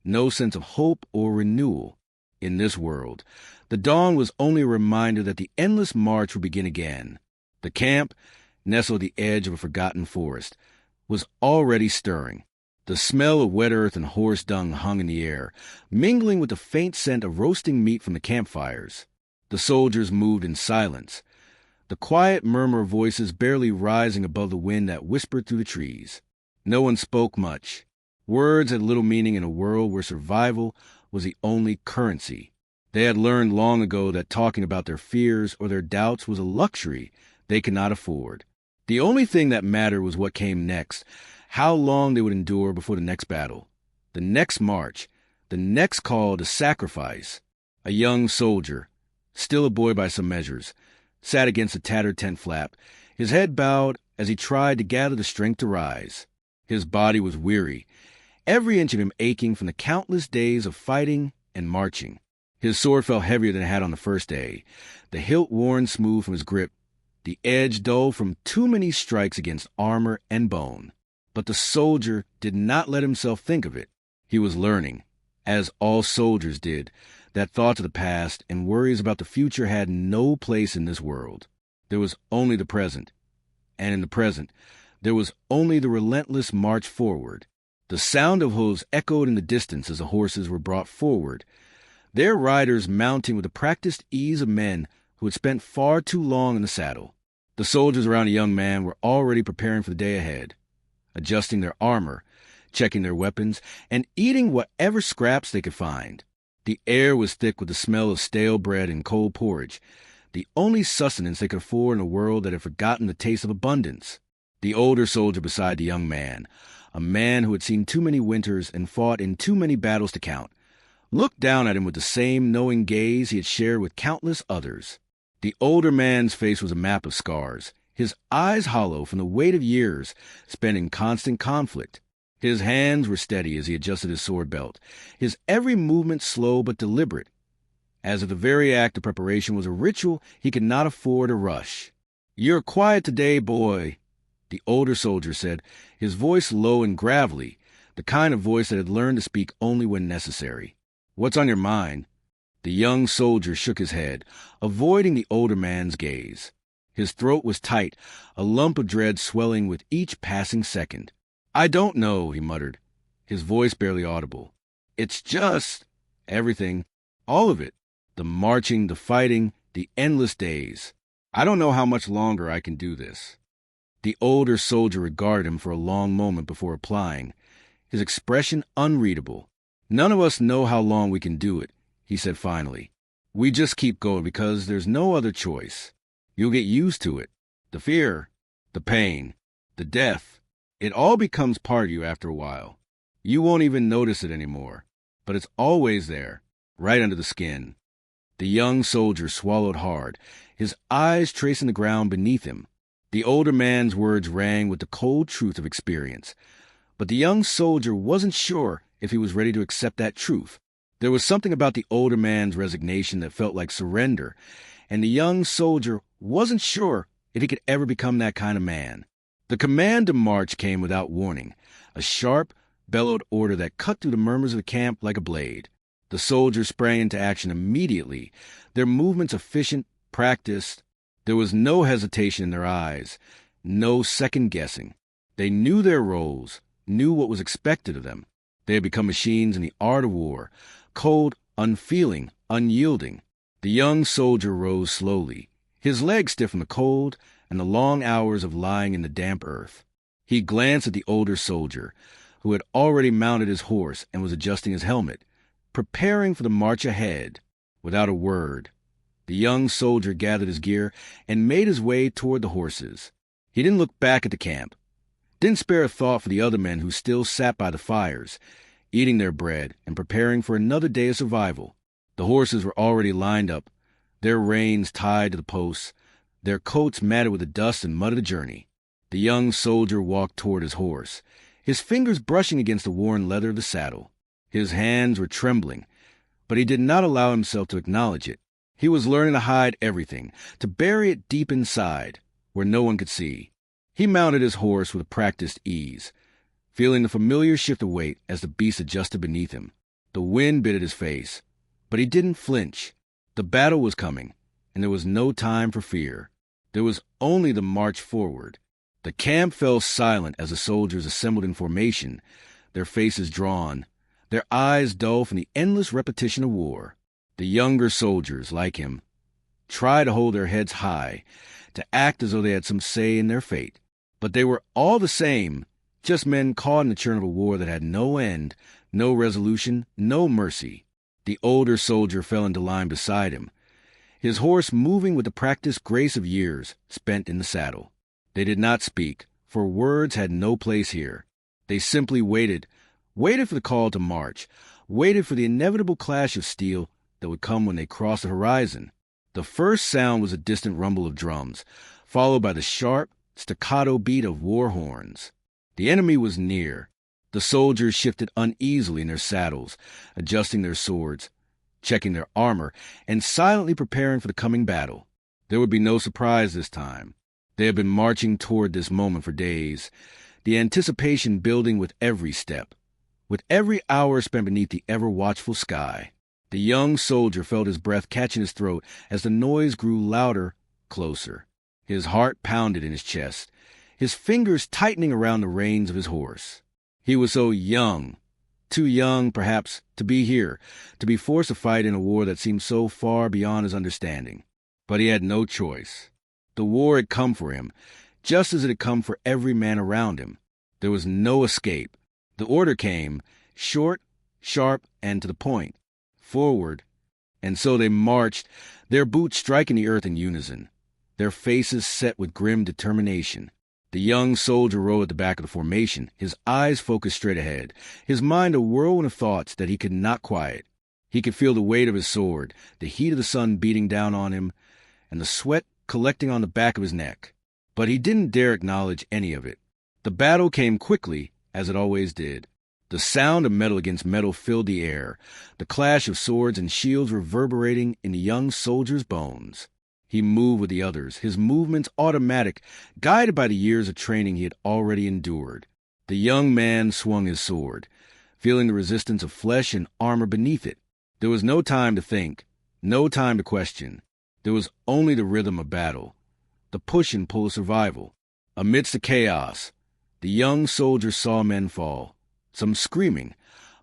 no sense of hope or renewal. In this world, the dawn was only a reminder that the endless march would begin again. The camp, nestled at the edge of a forgotten forest, was already stirring. The smell of wet earth and horse dung hung in the air, mingling with the faint scent of roasting meat from the campfires. The soldiers moved in silence, the quiet murmur of voices barely rising above the wind that whispered through the trees. No one spoke much. Words had little meaning in a world where survival was the only currency. They had learned long ago that talking about their fears or their doubts was a luxury they could not afford. The only thing that mattered was what came next, how long they would endure before the next battle, the next march, the next call to sacrifice. A young soldier, still a boy by some measures, sat against a tattered tent flap, his head bowed as he tried to gather the strength to rise. His body was weary, every inch of him aching from the countless days of fighting and marching. His sword felt heavier than it had on the first day, the hilt worn smooth from his grip, the edge dull from too many strikes against armor and bone. But the soldier did not let himself think of it. He was learning, as all soldiers did, that thoughts of the past and worries about the future had no place in this world. There was only the present, and in the present, there was only the relentless march forward. The sound of hooves echoed in the distance as the horses were brought forward, their riders mounting with the practiced ease of men who had spent far too long in the saddle. The soldiers around the young man were already preparing for the day ahead, adjusting their armor, checking their weapons, and eating whatever scraps they could find. The air was thick with the smell of stale bread and cold porridge, the only sustenance they could afford in a world that had forgotten the taste of abundance. The older soldier beside the young man, a man who had seen too many winters and fought in too many battles to count, looked down at him with the same knowing gaze he had shared with countless others. The older man's face was a map of scars, his eyes hollow from the weight of years spent in constant conflict. His hands were steady as he adjusted his sword belt, his every movement slow but deliberate, as if the very act of preparation was a ritual he could not afford to rush. "You're quiet today, boy," the older soldier said, his voice low and gravelly, the kind of voice that had learned to speak only when necessary. "What's on your mind?" The young soldier shook his head, avoiding the older man's gaze. His throat was tight, a lump of dread swelling with each passing second. "I don't know," he muttered, his voice barely audible. "It's just everything, all of it. The marching, the fighting, the endless days. I don't know how much longer I can do this." The older soldier regarded him for a long moment before replying, his expression unreadable. "None of us know how long we can do it," he said finally. "We just keep going because there's no other choice. You'll get used to it. The fear, the pain, the death. It all becomes part of you after a while. You won't even notice it anymore, but it's always there, right under the skin." The young soldier swallowed hard, his eyes tracing the ground beneath him. The older man's words rang with the cold truth of experience, but the young soldier wasn't sure if he was ready to accept that truth. There was something about the older man's resignation that felt like surrender, and the young soldier wasn't sure if he could ever become that kind of man. The command to march came without warning, a sharp, bellowed order that cut through the murmurs of the camp like a blade. The soldiers sprang into action immediately, their movements efficient, practiced. There was no hesitation in their eyes, no second-guessing. They knew their roles, knew what was expected of them. They had become machines in the art of war, cold, unfeeling, unyielding. The young soldier rose slowly, his legs stiff from the cold and the long hours of lying in the damp earth. He glanced at the older soldier, who had already mounted his horse and was adjusting his helmet, preparing for the march ahead. Without a word, the young soldier gathered his gear and made his way toward the horses. He didn't look back at the camp, didn't spare a thought for the other men who still sat by the fires, eating their bread and preparing for another day of survival. The horses were already lined up, their reins tied to the posts, their coats matted with the dust and mud of the journey. The young soldier walked toward his horse, his fingers brushing against the worn leather of the saddle. His hands were trembling, but he did not allow himself to acknowledge it. He was learning to hide everything, to bury it deep inside, where no one could see. He mounted his horse with a practiced ease, feeling the familiar shift of weight as the beast adjusted beneath him. The wind bit at his face, but he didn't flinch. The battle was coming, and there was no time for fear. There was only the march forward. The camp fell silent as the soldiers assembled in formation, their faces drawn, their eyes dull from the endless repetition of war. The younger soldiers, like him, tried to hold their heads high, to act as though they had some say in their fate. But they were all the same, just men caught in the churn of a war that had no end, no resolution, no mercy. The older soldier fell into line beside him, his horse moving with the practiced grace of years spent in the saddle. They did not speak, for words had no place here. They simply waited for the call to march, waited for the inevitable clash of steel that would come when they crossed the horizon. The first sound was a distant rumble of drums, followed by the sharp, staccato beat of war horns. The enemy was near. The soldiers shifted uneasily in their saddles, adjusting their swords, checking their armor, and silently preparing for the coming battle. There would be no surprise this time. They had been marching toward this moment for days, the anticipation building with every step, with every hour spent beneath the ever-watchful sky. The young soldier felt his breath catch in his throat as the noise grew louder, closer. His heart pounded in his chest, his fingers tightening around the reins of his horse. He was so young, Too young, perhaps, to be here, to be forced to fight in a war that seemed so far beyond his understanding. But he had no choice. The war had come for him, just as it had come for every man around him. There was no escape. The order came, short, sharp, and to the point. Forward. And so they marched, their boots striking the earth in unison, their faces set with grim determination. The young soldier rode at the back of the formation, his eyes focused straight ahead, his mind a whirlwind of thoughts that he could not quiet. He could feel the weight of his sword, the heat of the sun beating down on him, and the sweat collecting on the back of his neck. But he didn't dare acknowledge any of it. The battle came quickly, as it always did. The sound of metal against metal filled the air, the clash of swords and shields reverberating in the young soldier's bones. He moved with the others, his movements automatic, guided by the years of training he had already endured. The young man swung his sword, feeling the resistance of flesh and armor beneath it. There was no time to think, no time to question. There was only the rhythm of battle, the push and pull of survival. Amidst the chaos, the young soldier saw men fall, some screaming,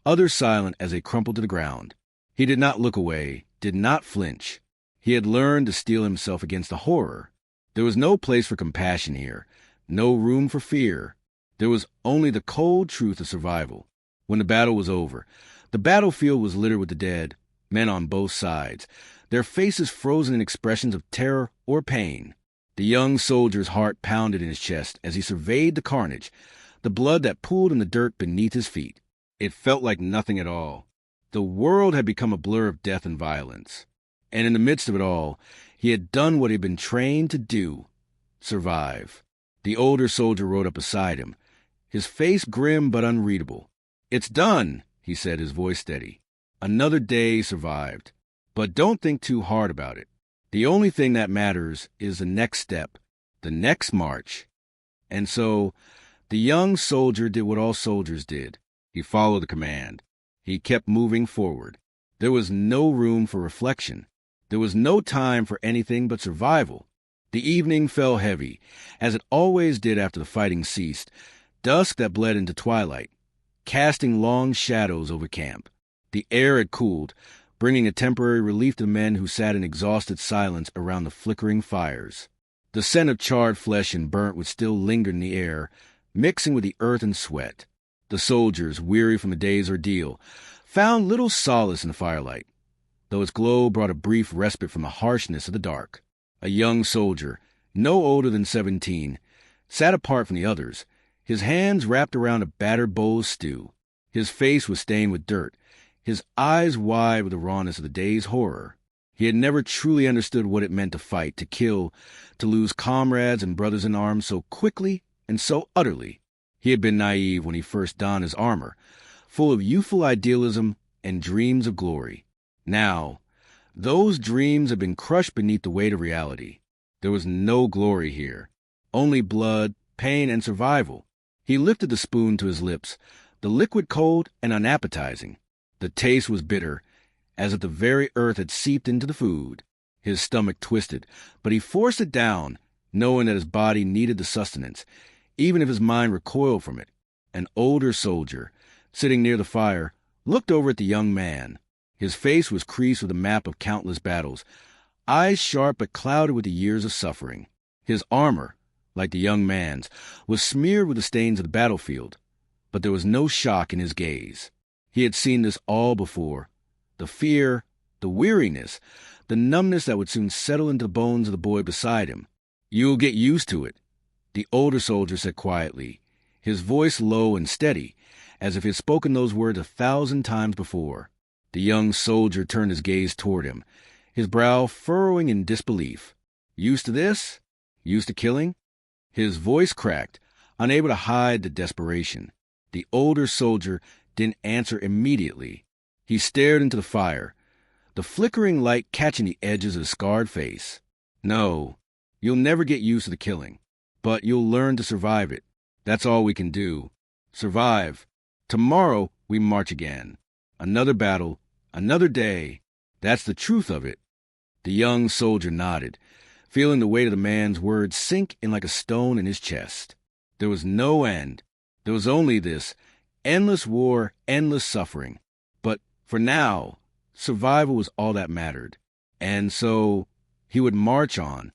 others silent as they crumpled to the ground. He did not look away, did not flinch. He had learned to steel himself against the horror. There was no place for compassion here, no room for fear. There was only the cold truth of survival. When the battle was over, the battlefield was littered with the dead, men on both sides, their faces frozen in expressions of terror or pain. The young soldier's heart pounded in his chest as he surveyed the carnage, the blood that pooled in the dirt beneath his feet. It felt like nothing at all. The world had become a blur of death and violence. And in the midst of it all, he had done what he had been trained to do: survive. The older soldier rode up beside him, his face grim but unreadable. "It's done," he said, his voice steady. "Another day survived. But don't think too hard about it. The only thing that matters is the next step, the next march." And so, the young soldier did what all soldiers did. He followed the command. He kept moving forward. There was no room for reflection. There was no time for anything but survival. The evening fell heavy, as it always did after the fighting ceased, dusk that bled into twilight, casting long shadows over camp. The air had cooled, bringing a temporary relief to the men who sat in exhausted silence around the flickering fires. The scent of charred flesh and burnt wood still lingered in the air, mixing with the earth and sweat. The soldiers, weary from the day's ordeal, found little solace in the firelight, though its glow brought a brief respite from the harshness of the dark. A young soldier, no older than 17, sat apart from the others, his hands wrapped around a battered bowl of stew. His face was stained with dirt, his eyes wide with the rawness of the day's horror. He had never truly understood what it meant to fight, to kill, to lose comrades and brothers in arms so quickly and so utterly. He had been naive when he first donned his armor, full of youthful idealism and dreams of glory. Now, those dreams had been crushed beneath the weight of reality. There was no glory here, only blood, pain, and survival. He lifted the spoon to his lips, the liquid cold and unappetizing. The taste was bitter, as if the very earth had seeped into the food. His stomach twisted, but he forced it down, knowing that his body needed the sustenance, even if his mind recoiled from it. An older soldier, sitting near the fire, looked over at the young man. His face was creased with a map of countless battles, eyes sharp but clouded with the years of suffering. His armor, like the young man's, was smeared with the stains of the battlefield, but there was no shock in his gaze. He had seen this all before. The fear, the weariness, the numbness that would soon settle into the bones of the boy beside him. "You'll get used to it," the older soldier said quietly, his voice low and steady, as if he had spoken those words 1,000 times before. The young soldier turned his gaze toward him, his brow furrowing in disbelief. "Used to this? Used to killing?" His voice cracked, unable to hide the desperation. The older soldier didn't answer immediately. He stared into the fire, the flickering light catching the edges of his scarred face. "No, you'll never get used to the killing, but you'll learn to survive it. That's all we can do. Survive. Tomorrow we march again. Another battle, another day. That's the truth of it." The young soldier nodded, feeling the weight of the man's words sink in like a stone in his chest. There was no end. There was only this, Endless war, endless suffering. But for now, survival was all that mattered. And so he would march on,